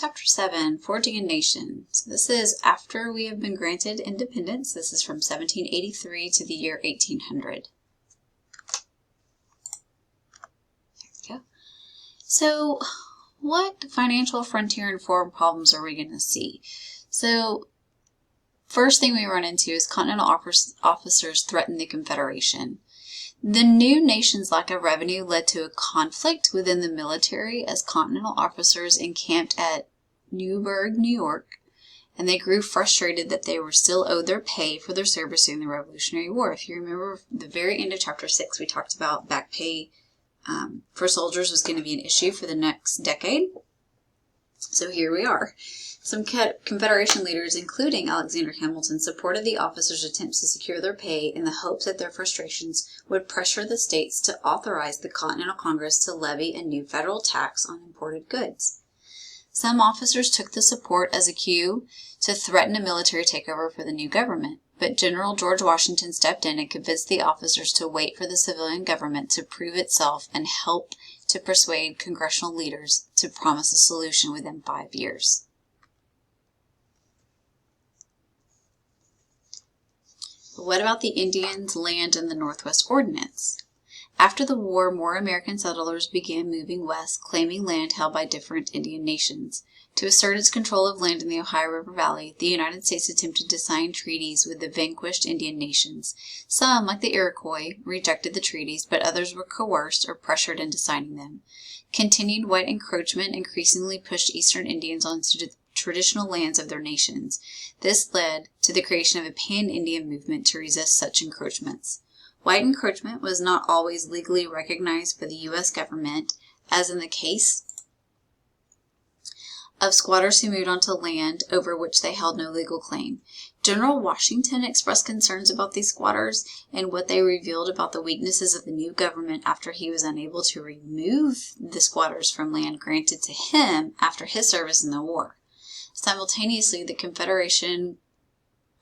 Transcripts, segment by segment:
Chapter 7, Forging a Nation. So this is after we have been granted independence. This is from 1783 to the year 1800. There we go. So what financial frontier and foreign problems are we going to see? So first thing we run into is Continental officers threaten the Confederation. The new nation's lack of revenue led to a conflict within the military as Continental officers encamped at Newburgh, New York, and they grew frustrated that they were still owed their pay for their service during the Revolutionary War. If you remember, the very end of Chapter 6, we talked about back pay for soldiers was going to be an issue for the next decade. So here we are. Some Confederation leaders, including Alexander Hamilton, supported the officers' attempts to secure their pay in the hopes that their frustrations would pressure the states to authorize the Continental Congress to levy a new federal tax on imported goods. Some officers took the support as a cue to threaten a military takeover for the new government, but General George Washington stepped in and convinced the officers to wait for the civilian government to prove itself and help to persuade congressional leaders to promise a solution within 5 years. But what about the Indians' land in the Northwest Ordinance? After the war, more American settlers began moving west, claiming land held by different Indian nations. To assert its control of land in the Ohio River Valley, the United States attempted to sign treaties with the vanquished Indian nations. Some, like the Iroquois, rejected the treaties, but others were coerced or pressured into signing them. Continued white encroachment increasingly pushed Eastern Indians onto the traditional lands of their nations. This led to the creation of a pan-Indian movement to resist such encroachments. White encroachment was not always legally recognized by the U.S. government, as in the case of squatters who moved onto land over which they held no legal claim. General Washington expressed concerns about these squatters and what they revealed about the weaknesses of the new government after he was unable to remove the squatters from land granted to him after his service in the war. Simultaneously, the Confederation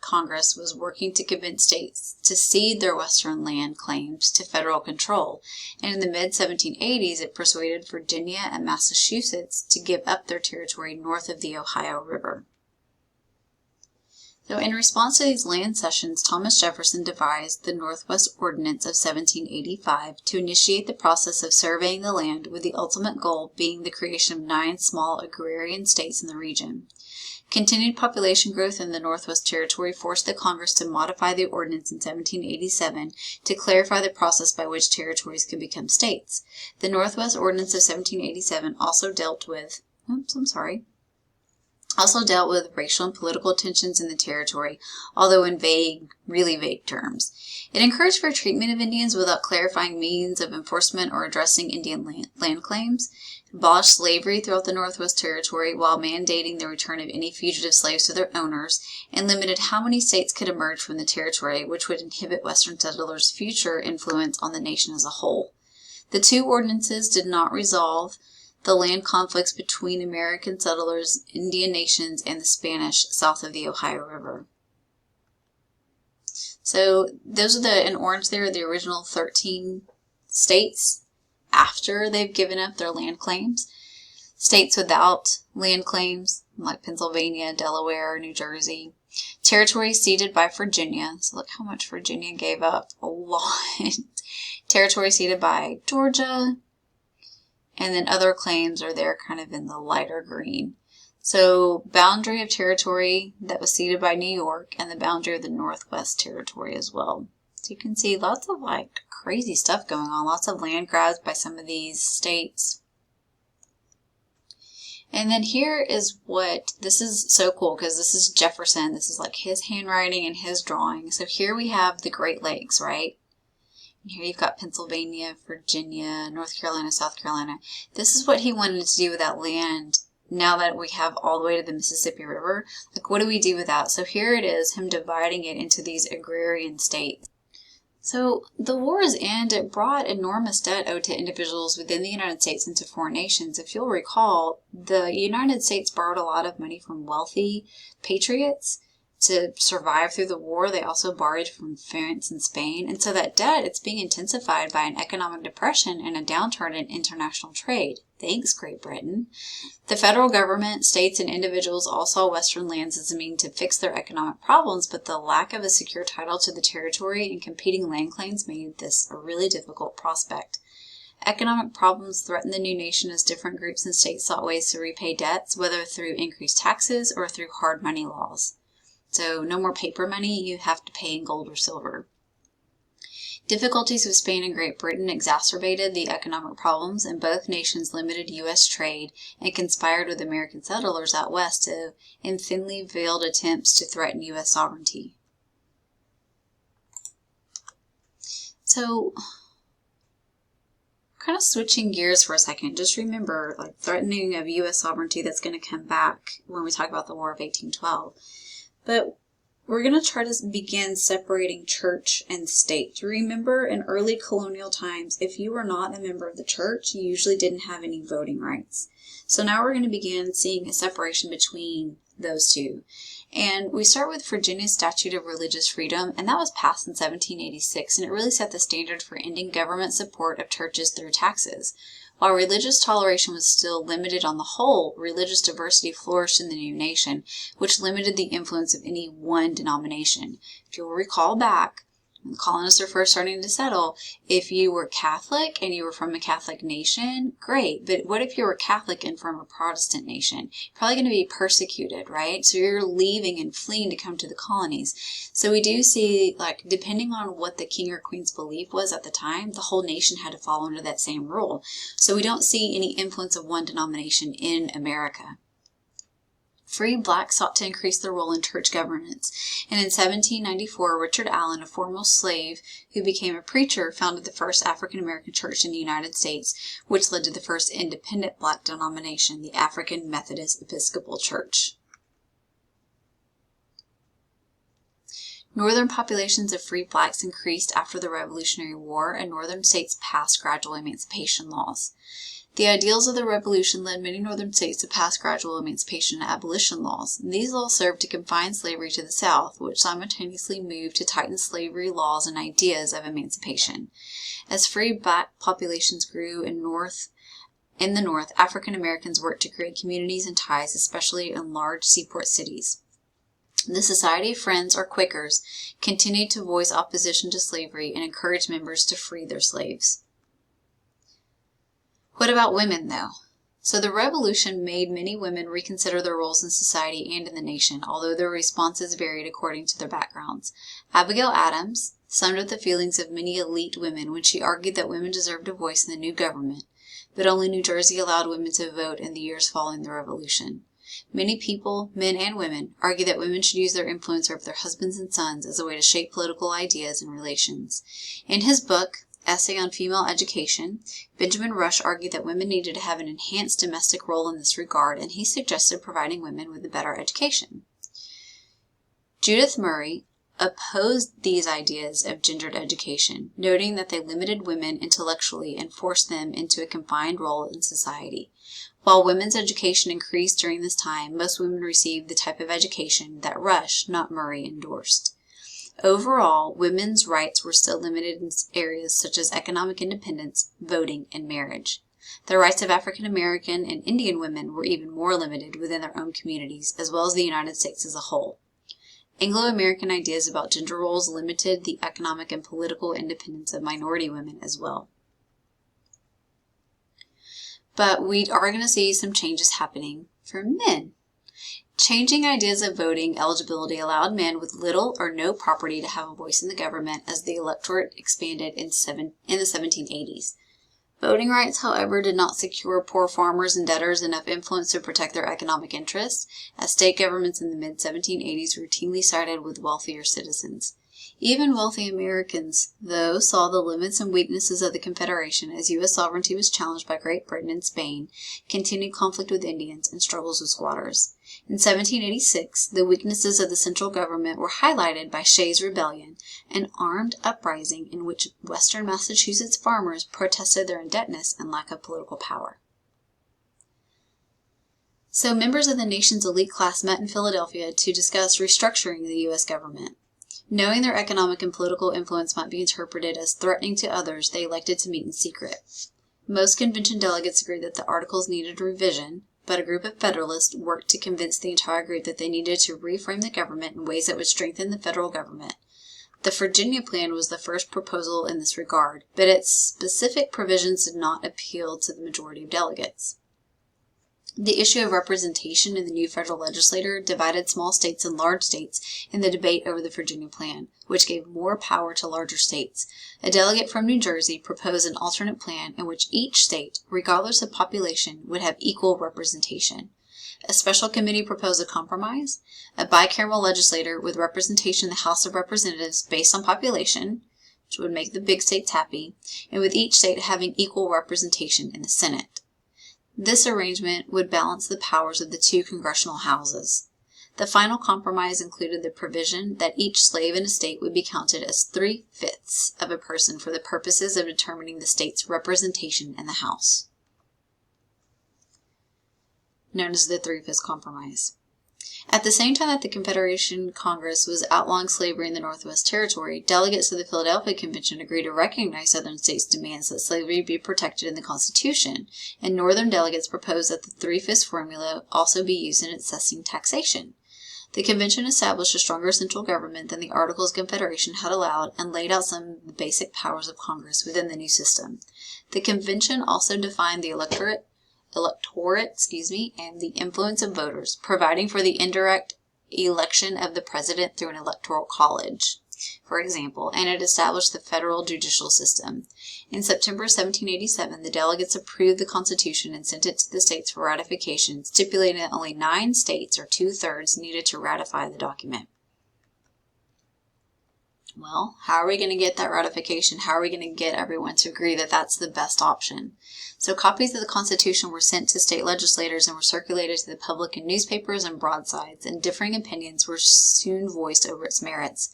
Congress was working to convince states to cede their western land claims to federal control, and in the mid-1780s it persuaded Virginia and Massachusetts to give up their territory north of the Ohio River. So in response to these land cessions, Thomas Jefferson devised the Northwest Ordinance of 1785 to initiate the process of surveying the land, with the ultimate goal being the creation of 9 small agrarian states in the region. Continued population growth in the Northwest Territory forced the Congress to modify the ordinance in 1787 to clarify the process by which territories could become states. The Northwest Ordinance of 1787 also dealt with racial and political tensions in the territory, although in really vague terms. It encouraged fair treatment of Indians without clarifying means of enforcement or addressing Indian land claims, abolished slavery throughout the Northwest Territory while mandating the return of any fugitive slaves to their owners, and limited how many states could emerge from the territory, which would inhibit Western settlers' future influence on the nation as a whole. The 2 ordinances did not resolve the land conflicts between American settlers, Indian nations, and the Spanish south of the Ohio River. So those are in orange there, the original 13 states after they've given up their land claims. States without land claims, like Pennsylvania, Delaware, New Jersey. Territory ceded by Virginia. So look how much Virginia gave up. A lot. Territory ceded by Georgia. And then other claims are there kind of in the lighter green. So boundary of territory that was ceded by New York, and the boundary of the Northwest Territory as well. So you can see lots of crazy stuff going on. Lots of land grabs by some of these states. And then here is this is so cool because this is Jefferson. This is his handwriting and his drawing. So here we have the Great Lakes, right? And here you've got Pennsylvania, Virginia, North Carolina, South Carolina. This is what he wanted to do with that land now that we have all the way to the Mississippi River. What do we do with that? So here it is, him dividing it into these agrarian states. So the war's end, it brought enormous debt owed to individuals within the United States and to foreign nations. If you'll recall, the United States borrowed a lot of money from wealthy patriots to survive through the war, they also borrowed from France and Spain. And so that debt, it's being intensified by an economic depression and a downturn in international trade. Thanks, Great Britain. The federal government, states, and individuals all saw Western lands as a means to fix their economic problems, but the lack of a secure title to the territory and competing land claims made this a really difficult prospect. Economic problems threatened the new nation as different groups and states sought ways to repay debts, whether through increased taxes or through hard money laws. So no more paper money, you have to pay in gold or silver. Difficulties with Spain and Great Britain exacerbated the economic problems, and both nations limited U.S. trade and conspired with American settlers out west in thinly veiled attempts to threaten U.S. sovereignty. So, kind of switching gears for a second, just remember, like, threatening of U.S. sovereignty, that's going to come back when we talk about the War of 1812. But we're going to try to begin separating church and state. Remember, in early colonial times, if you were not a member of the church, you usually didn't have any voting rights. So now we're going to begin seeing a separation between those two. And we start with Virginia's Statute of Religious Freedom, and that was passed in 1786, and it really set the standard for ending government support of churches through taxes. While religious toleration was still limited on the whole, religious diversity flourished in the new nation, which limited the influence of any one denomination. If you'll recall back, when the colonists were first starting to settle, if you were Catholic and you were from a Catholic nation, great. But what if you were Catholic and from a Protestant nation? You're probably going to be persecuted, right? So you're leaving and fleeing to come to the colonies. So we do see, like, depending on what the king or queen's belief was at the time, the whole nation had to fall under that same rule. So we don't see any influence of one denomination in America. Free blacks sought to increase their role in church governance, and in 1794, Richard Allen, a former slave who became a preacher, founded the first African-American church in the United States, which led to the first independent black denomination, the African Methodist Episcopal Church. Northern populations of free blacks increased after the Revolutionary War, and northern states passed gradual emancipation laws. The ideals of the Revolution led many northern states to pass gradual emancipation and abolition laws. These laws served to confine slavery to the South, which simultaneously moved to tighten slavery laws and ideas of emancipation. As free black populations grew in the North, African Americans worked to create communities and ties, especially in large seaport cities. The Society of Friends, or Quakers, continued to voice opposition to slavery and encourage members to free their slaves. What about women, though? So the Revolution made many women reconsider their roles in society and in the nation, although their responses varied according to their backgrounds. Abigail Adams summed up the feelings of many elite women when she argued that women deserved a voice in the new government, but only New Jersey allowed women to vote in the years following the Revolution. Many people, men and women, argue that women should use their influence over their husbands and sons as a way to shape political ideas and relations. In his book, Essay on Female Education, Benjamin Rush argued that women needed to have an enhanced domestic role in this regard, and he suggested providing women with a better education. Judith Murray opposed these ideas of gendered education, noting that they limited women intellectually and forced them into a confined role in society. While women's education increased during this time, most women received the type of education that Rush, not Murray, endorsed. Overall, women's rights were still limited in areas such as economic independence, voting, and marriage. The rights of African American and Indian women were even more limited within their own communities, as well as the United States as a whole. Anglo-American ideas about gender roles limited the economic and political independence of minority women as well. But we are going to see some changes happening for men. Changing ideas of voting eligibility allowed men with little or no property to have a voice in the government as the electorate expanded in the 1780s. Voting rights, however, did not secure poor farmers and debtors enough influence to protect their economic interests, as state governments in the mid-1780s routinely sided with wealthier citizens. Even wealthy Americans, though, saw the limits and weaknesses of the Confederation as U.S. sovereignty was challenged by Great Britain and Spain, continued conflict with Indians, and struggles with squatters. In 1786, the weaknesses of the central government were highlighted by Shays' Rebellion, an armed uprising in which western Massachusetts farmers protested their indebtedness and lack of political power. So members of the nation's elite class met in Philadelphia to discuss restructuring the U.S. government. Knowing their economic and political influence might be interpreted as threatening to others, they elected to meet in secret. Most convention delegates agreed that the articles needed revision, but a group of Federalists worked to convince the entire group that they needed to reframe the government in ways that would strengthen the federal government. The Virginia Plan was the first proposal in this regard, but its specific provisions did not appeal to the majority of delegates. The issue of representation in the new federal legislature divided small states and large states in the debate over the Virginia Plan, which gave more power to larger states. A delegate from New Jersey proposed an alternate plan in which each state, regardless of population, would have equal representation. A special committee proposed a compromise, a bicameral legislature with representation in the House of Representatives based on population, which would make the big states happy, and with each state having equal representation in the Senate. This arrangement would balance the powers of the two congressional houses. The final compromise included the provision that each slave in a state would be counted as 3/5 of a person for the purposes of determining the state's representation in the House, known as the 3/5 Compromise. At the same time that the Confederation Congress was outlawing slavery in the Northwest Territory, delegates of the Philadelphia Convention agreed to recognize Southern states' demands that slavery be protected in the Constitution, and Northern delegates proposed that the 3/5 formula also be used in assessing taxation. The convention established a stronger central government than the Articles of Confederation had allowed and laid out some of the basic powers of Congress within the new system. The convention also defined the electorate, and the influence of voters, providing for the indirect election of the president through an electoral college, for example, and it established the federal judicial system. In September 1787, the delegates approved the Constitution and sent it to the states for ratification, stipulating that only 9 states, or 2/3, needed to ratify the document. Well, how are we going to get that ratification? How are we going to get everyone to agree that that's the best option? So copies of the Constitution were sent to state legislators and were circulated to the public in newspapers and broadsides, and differing opinions were soon voiced over its merits.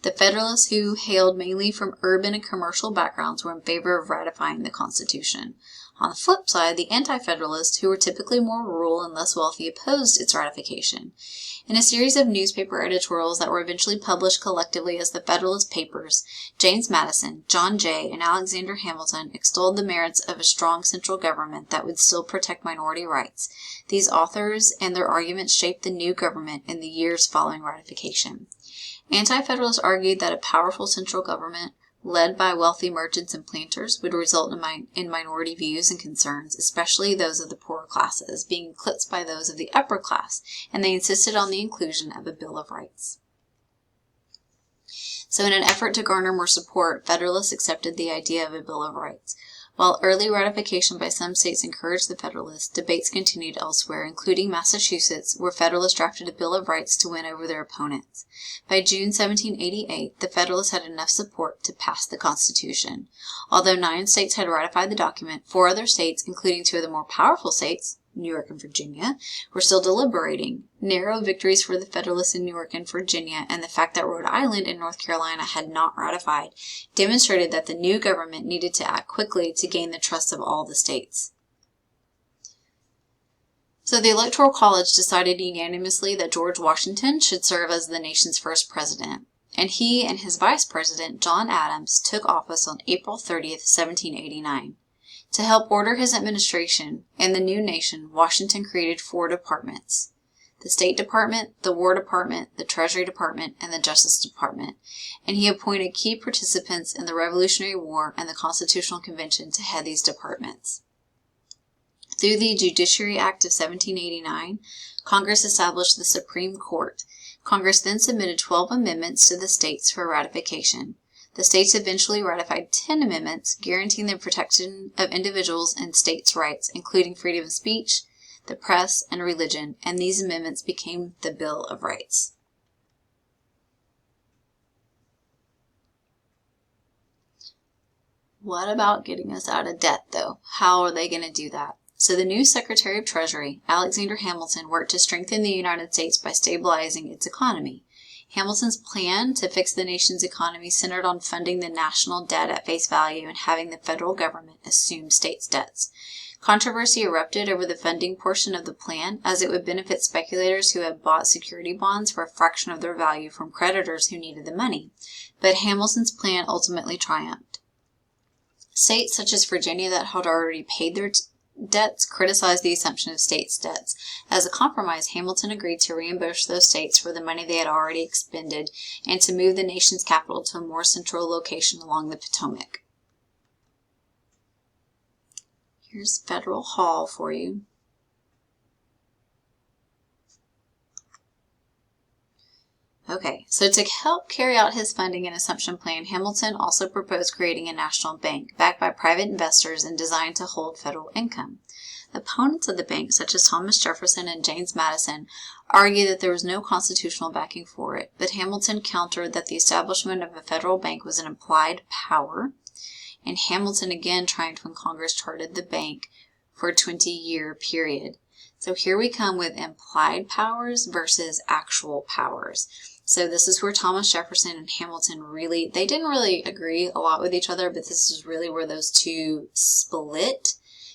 The Federalists, who hailed mainly from urban and commercial backgrounds, were in favor of ratifying the Constitution. On the flip side, the Anti-Federalists, who were typically more rural and less wealthy, opposed its ratification. In a series of newspaper editorials that were eventually published collectively as the Federalist Papers, James Madison, John Jay, and Alexander Hamilton extolled the merits of a strong central government that would still protect minority rights. These authors and their arguments shaped the new government in the years following ratification. Anti-Federalists argued that a powerful central government led by wealthy merchants and planters would result in minority views and concerns, especially those of the poorer classes, being eclipsed by those of the upper class, and they insisted on the inclusion of a Bill of Rights. So in an effort to garner more support, Federalists accepted the idea of a Bill of Rights. While early ratification by some states encouraged the Federalists, debates continued elsewhere, including Massachusetts, where Federalists drafted a Bill of Rights to win over their opponents. By June 1788, the Federalists had enough support to pass the Constitution. Although 9 states had ratified the document, 4 other states, including 2 of the more powerful states, New York and Virginia, were still deliberating. Narrow victories for the Federalists in New York and Virginia, and the fact that Rhode Island and North Carolina had not ratified, demonstrated that the new government needed to act quickly to gain the trust of all the states. So the Electoral College decided unanimously that George Washington should serve as the nation's first president, and he and his vice president, John Adams, took office on April 30th, 1789. To help order his administration and the new nation, Washington created 4 departments: the State Department, the War Department, the Treasury Department, and the Justice Department, and he appointed key participants in the Revolutionary War and the Constitutional Convention to head these departments. Through the Judiciary Act of 1789, Congress established the Supreme Court. Congress then submitted 12 amendments to the states for ratification. The states eventually ratified 10 amendments, guaranteeing the protection of individuals and states' rights, including freedom of speech, the press, and religion, and these amendments became the Bill of Rights. What about getting us out of debt, though? How are they going to do that? So the new Secretary of Treasury, Alexander Hamilton, worked to strengthen the United States by stabilizing its economy. Hamilton's plan to fix the nation's economy centered on funding the national debt at face value and having the federal government assume states' debts. Controversy erupted over the funding portion of the plan, as it would benefit speculators who had bought security bonds for a fraction of their value from creditors who needed the money. But Hamilton's plan ultimately triumphed. States such as Virginia that had already paid their debts criticized the assumption of states' debts. As a compromise, Hamilton agreed to reimburse those states for the money they had already expended and to move the nation's capital to a more central location along the Potomac. Here's Federal Hall for you. Okay, so to help carry out his funding and assumption plan, Hamilton also proposed creating a national bank backed by private investors and designed to hold federal income. Opponents of the bank, such as Thomas Jefferson and James Madison, argued that there was no constitutional backing for it, but Hamilton countered that the establishment of a federal bank was an implied power, and Hamilton again triumphed when Congress chartered the bank for a 20-year period. So here we come with implied powers versus actual powers. So this is where Thomas Jefferson and Hamilton they didn't really agree a lot with each other, but this is really where those two split.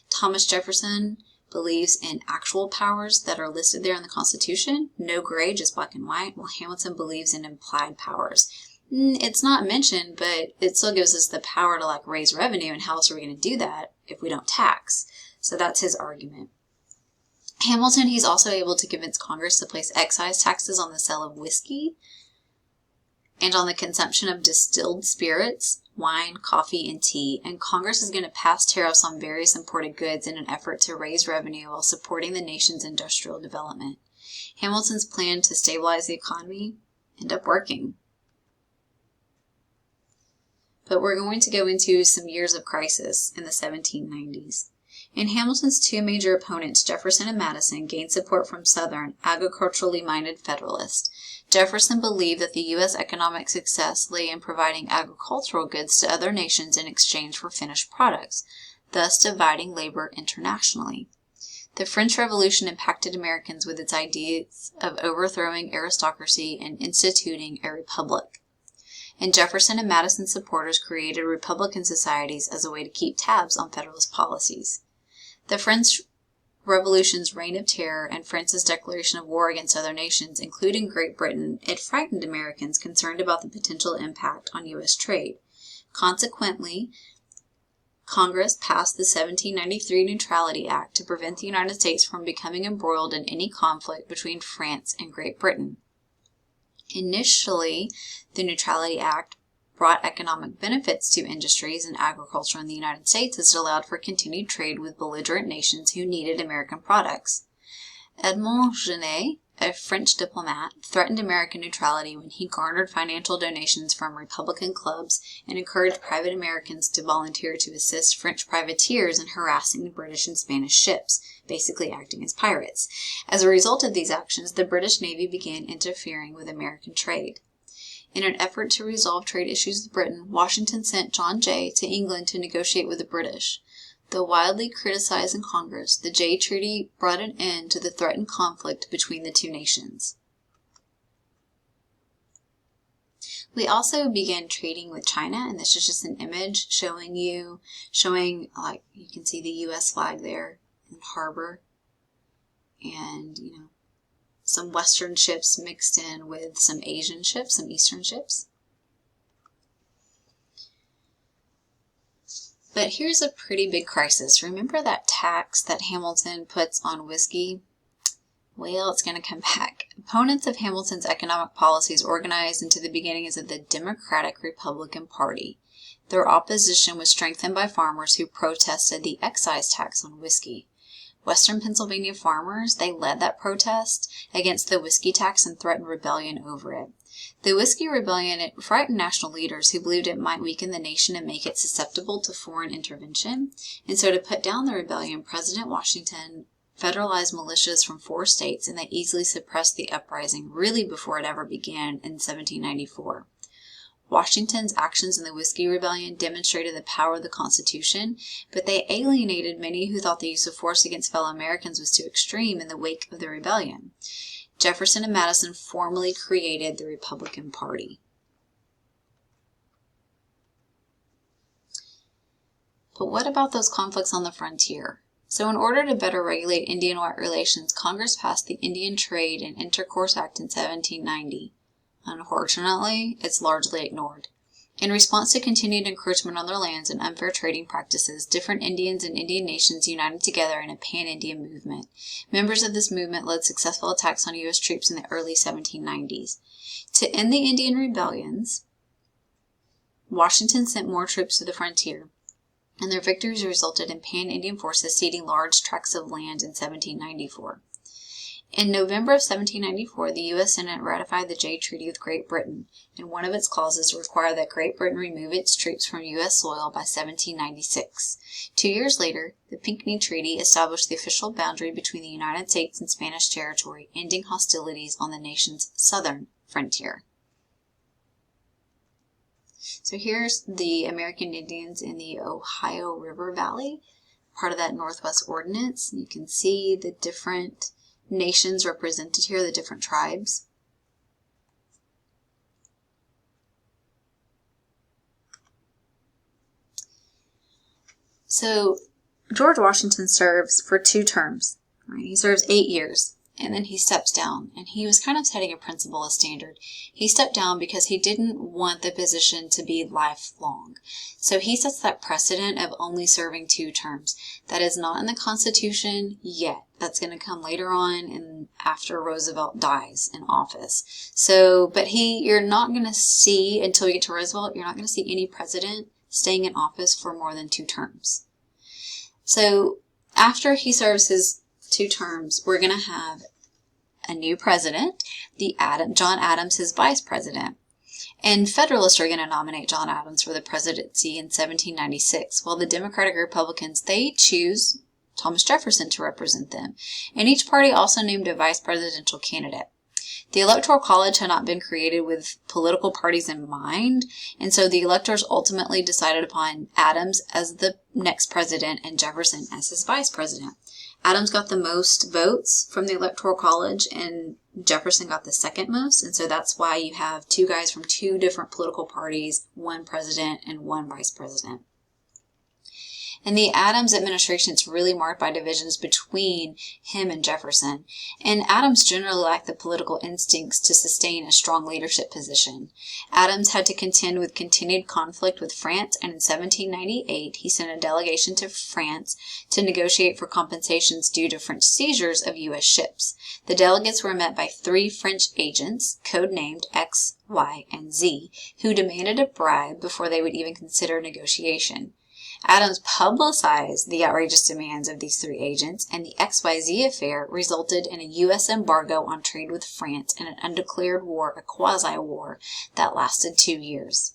Thomas Jefferson believes in actual powers that are listed there in the Constitution, no gray, just black and white, while Hamilton believes in implied powers. It's not mentioned, but it still gives us the power to raise revenue, and how else are we going to do that if we don't tax? So that's his argument. Hamilton, he's also able to convince Congress to place excise taxes on the sale of whiskey and on the consumption of distilled spirits, wine, coffee, and tea, and Congress is going to pass tariffs on various imported goods in an effort to raise revenue while supporting the nation's industrial development. Hamilton's plan to stabilize the economy ended up working. But we're going to go into some years of crisis in the 1790s. And Hamilton's two major opponents, Jefferson and Madison, gained support from Southern, agriculturally minded Federalists. Jefferson believed that the U.S. economic success lay in providing agricultural goods to other nations in exchange for finished products, thus dividing labor internationally. The French Revolution impacted Americans with its ideas of overthrowing aristocracy and instituting a republic. And Jefferson and Madison's supporters created Republican societies as a way to keep tabs on Federalist policies. The French Revolution's reign of terror and France's declaration of war against other nations, including Great Britain, it frightened Americans concerned about the potential impact on U.S. trade. Consequently, Congress passed the 1793 Neutrality Act to prevent the United States from becoming embroiled in any conflict between France and Great Britain. Initially, the Neutrality Act brought economic benefits to industries and agriculture in the United States as it allowed for continued trade with belligerent nations who needed American products. Edmond Genet, a French diplomat, threatened American neutrality when he garnered financial donations from Republican clubs and encouraged private Americans to volunteer to assist French privateers in harassing the British and Spanish ships, basically acting as pirates. As a result of these actions, the British Navy began interfering with American trade. In an effort to resolve trade issues with Britain, Washington sent John Jay to England to negotiate with the British. Though widely criticized in Congress, the Jay Treaty brought an end to the threatened conflict between the two nations. We also began trading with China, and this is just an image showing you can see the U.S. flag there in the harbor, and some Western ships mixed in with some Asian ships, some Eastern ships. But here's a pretty big crisis. Remember that tax that Hamilton puts on whiskey? Well, it's going to come back. Opponents of Hamilton's economic policies organized into the beginnings of the Democratic Republican Party. Their opposition was strengthened by farmers who protested the excise tax on whiskey. Western Pennsylvania farmers, they led that protest against the whiskey tax and threatened rebellion over it. The Whiskey Rebellion, it frightened national leaders who believed it might weaken the nation and make it susceptible to foreign intervention. And so to put down the rebellion, President Washington federalized militias from 4 states, and they easily suppressed the uprising really before it ever began in 1794. Washington's actions in the Whiskey Rebellion demonstrated the power of the Constitution, but they alienated many who thought the use of force against fellow Americans was too extreme in the wake of the rebellion. Jefferson and Madison formally created the Republican Party. But what about those conflicts on the frontier? So in order to better regulate Indian-white relations, Congress passed the Indian Trade and Intercourse Act in 1790. Unfortunately, it's largely ignored. In response to continued encroachment on their lands and unfair trading practices, different Indians and Indian nations united together in a pan-Indian movement. Members of this movement led successful attacks on U.S. troops in the early 1790s. To end the Indian rebellions, Washington sent more troops to the frontier, and their victories resulted in pan-Indian forces ceding large tracts of land in 1794. In November of 1794, the U.S. Senate ratified the Jay Treaty with Great Britain, and one of its clauses required that Great Britain remove its troops from U.S. soil by 1796. 2 years later, the Pinckney Treaty established the official boundary between the United States and Spanish territory, ending hostilities on the nation's southern frontier. So here's the American Indians in the Ohio River Valley, part of that Northwest Ordinance. You can see the different nations represented here, the different tribes. So George Washington serves for 2 terms. Right? He serves 8 years, and then he steps down. And he was kind of setting a principle, a standard. He stepped down because he didn't want the position to be lifelong. So he sets that precedent of only serving 2 terms. That is not in the Constitution yet. That's going to come later on and after Roosevelt dies in office. So, but you're not going to see, until you get to Roosevelt, you're not going to see any president staying in office for more than 2 terms. So after he serves his 2 terms, we're going to have a new president, John Adams, his vice president. And Federalists are going to nominate John Adams for the presidency in 1796, while the Democratic Republicans, they choose Thomas Jefferson to represent them. And each party also named a vice presidential candidate. The Electoral College had not been created with political parties in mind, and so the electors ultimately decided upon Adams as the next president and Jefferson as his vice president. Adams got the most votes from the Electoral College, and Jefferson got the second most, and so that's why you have 2 guys from 2 different political parties, 1 president and 1 vice president. In the Adams administration, it's really marked by divisions between him and Jefferson. And Adams generally lacked the political instincts to sustain a strong leadership position. Adams had to contend with continued conflict with France, and in 1798, he sent a delegation to France to negotiate for compensations due to French seizures of U.S. ships. The delegates were met by 3 French agents, codenamed X, Y, and Z, who demanded a bribe before they would even consider negotiation. Adams publicized the outrageous demands of these 3 agents, and the XYZ affair resulted in a U.S. embargo on trade with France and an undeclared war, a quasi-war, that lasted 2 years.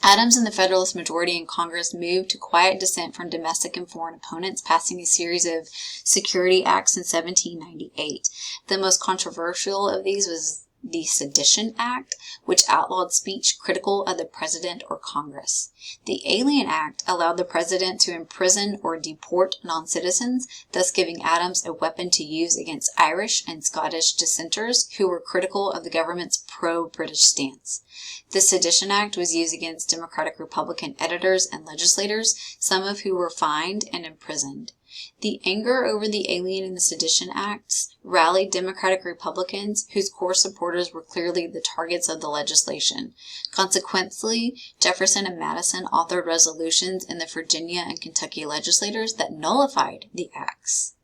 Adams and the Federalist majority in Congress moved to quiet dissent from domestic and foreign opponents, passing a series of security acts in 1798. The most controversial of these was the Sedition Act, which outlawed speech critical of the president or Congress. The Alien Act allowed the president to imprison or deport non-citizens, thus giving Adams a weapon to use against Irish and Scottish dissenters who were critical of the government's pro-British stance. The Sedition Act was used against Democratic Republican editors and legislators, some of who were fined and imprisoned. The anger over the Alien and the Sedition Acts rallied Democratic Republicans whose core supporters were clearly the targets of the legislation. Consequently, Jefferson and Madison authored resolutions in the Virginia and Kentucky legislatures that nullified the acts,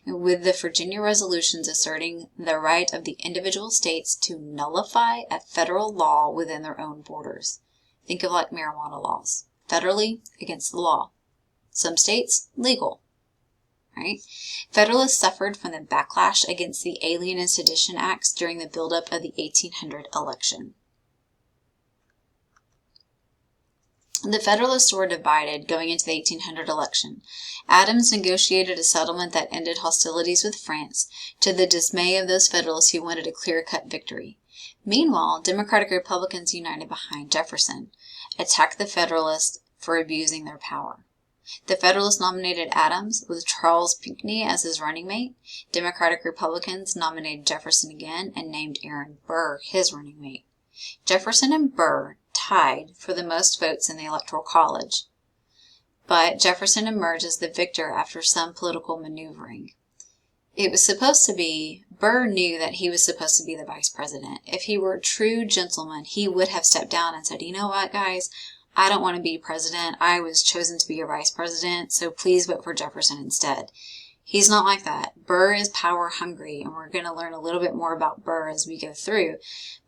with the Virginia resolutions asserting the right of the individual states to nullify a federal law within their own borders. Think of like marijuana laws. Federally, against the law. Some states, legal. Right? Federalists suffered from the backlash against the Alien and Sedition Acts during the buildup of the 1800 election. The Federalists were divided going into the 1800 election. Adams negotiated a settlement that ended hostilities with France, to the dismay of those Federalists who wanted a clear-cut victory. Meanwhile, Democratic Republicans united behind Jefferson, attacked the Federalists for abusing their power. The Federalists nominated Adams, with Charles Pinckney as his running mate. Democratic Republicans nominated Jefferson again and named Aaron Burr his running mate. Jefferson and Burr tied for the most votes in the Electoral College. but Jefferson emerged as the victor after some political maneuvering. It was supposed to be, Burr knew that he was supposed to be the vice president. If he were a true gentleman, he would have stepped down and said, you know what, guys, I don't want to be president. I was chosen to be a vice president, so please vote for Jefferson instead. He's not like that. Burr is power hungry, and we're going to learn a little bit more about Burr as we go through.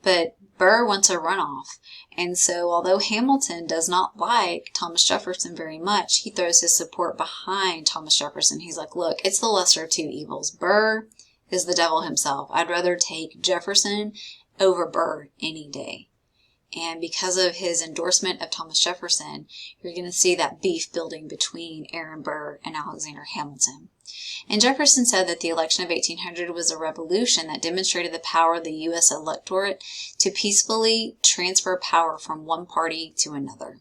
But Burr wants a runoff. And so although Hamilton does not like Thomas Jefferson very much, he throws his support behind Thomas Jefferson. He's like, look, it's the lesser of two evils. Burr is the devil himself. I'd rather take Jefferson over Burr any day. And because of his endorsement of Thomas Jefferson, you're going to see that beef building between Aaron Burr and Alexander Hamilton. And Jefferson said that the election of 1800 was a revolution that demonstrated the power of the U.S. electorate to peacefully transfer power from one party to another.